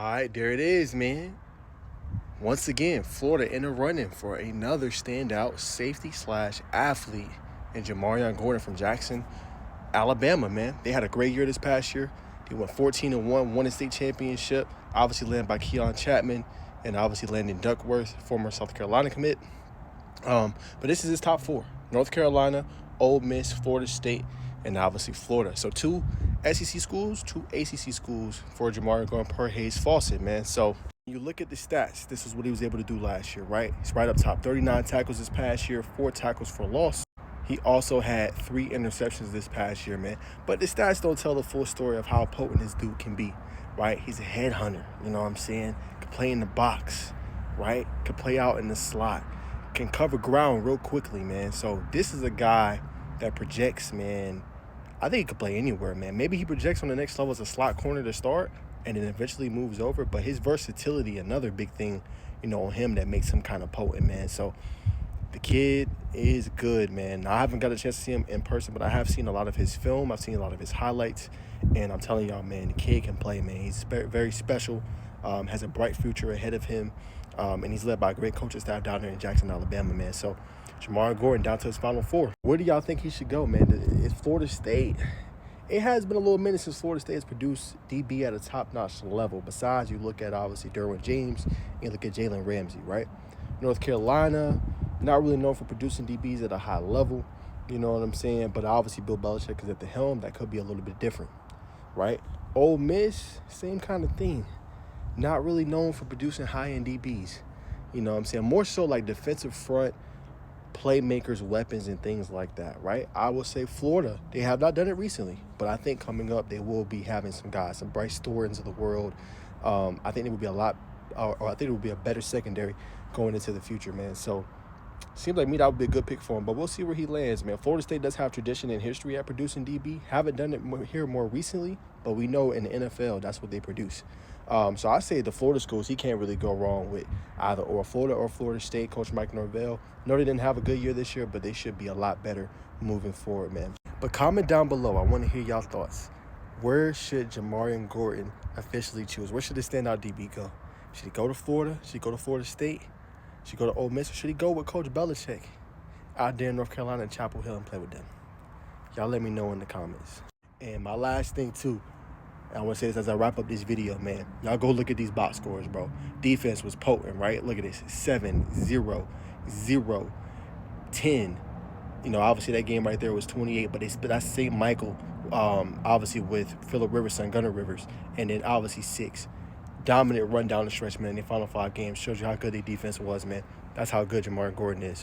right, there it is, man. Once again, Florida in the running for another standout safety slash athlete in Jamarrion Gordon from Jackson, Alabama, man. They had a great year this past year. They went 14-1, won a state championship, obviously led by Keon Chapman and obviously Landon Duckworth, former South Carolina commit. But this is his top four: North Carolina, Ole Miss, Florida State, and obviously Florida. So two SEC schools, two ACC schools for Jamarrion Gordon per Hayes Fawcett, man. So you look at the stats, this is what he was able to do last year, right? He's right up top. 39 tackles this past year, 4 tackles for loss. He also had 3 interceptions this past year, man. But the stats don't tell the full story of how potent this dude can be, right? He's a headhunter, you know what I'm saying? Can play in the box, right? Can play out in the slot. Can cover ground real quickly, man. So this is a guy that projects, man. I think he could play anywhere, man. Maybe he projects on the next level as a slot corner to start and then eventually moves over. But his versatility, another big thing, on him that makes him kind of potent, man. So the kid is good, man. Now, I haven't got a chance to see him in person, but I have seen a lot of his film. I've seen a lot of his highlights. And I'm telling y'all, man, the kid can play, man. He's very special, has a bright future ahead of him. And he's led by a great coaching staff down there in Jackson, Alabama, man. So Jamarrion Gordon down to his Final Four. Where do y'all think he should go, man? It's Florida State. It has been a little minute since Florida State has produced DB at a top-notch level. Besides, you look at, obviously, Derwin James, and you look at Jalen Ramsey, right? North Carolina, not really known for producing DBs at a high level, you know what I'm saying? But obviously, Bill Belichick is at the helm. That could be a little bit different, right? Ole Miss, same kind of thing. Not really known for producing high-end DBs, you know what I'm saying? More so like defensive front, playmakers, weapons, and things like that, right? I would say Florida. They have not done it recently, but I think coming up they will be having some guys, some Bryce Thorntons of the world. I think it would be I think it would be a better secondary going into the future, man. So seems like that would be a good pick for him, but we'll see where he lands, man. Florida State does have tradition and history at producing DB. Haven't done it here more recently, but we know in the NFL that's what they produce. So I say the Florida schools, he can't really go wrong with either or Florida or Florida State. Coach Mike Norvell. No, they didn't have a good year this year, but they should be a lot better moving forward, man. But comment down below. I want to hear y'all thoughts. Where should Jamarrion Gordon officially choose? Where should the standout DB go? Should he go to Florida? Should he go to Florida State? Should he go to Ole Miss? Or should he go with Coach Belichick out there in North Carolina and Chapel Hill and play with them? Y'all let me know in the comments. And my last thing, too, I want to say this as I wrap up this video, man. Y'all go look at these box scores, bro. Defense was potent, right? Look at this. 7-0, 0, 10. Obviously that game right there was 28, but that's St. Michael, obviously with Phillip Rivers' son, Gunnar Rivers, and then obviously 6. Dominant run down the stretch, man, in the final 5 games. Shows you how good their defense was, man. That's how good Jamarrion Gordon is.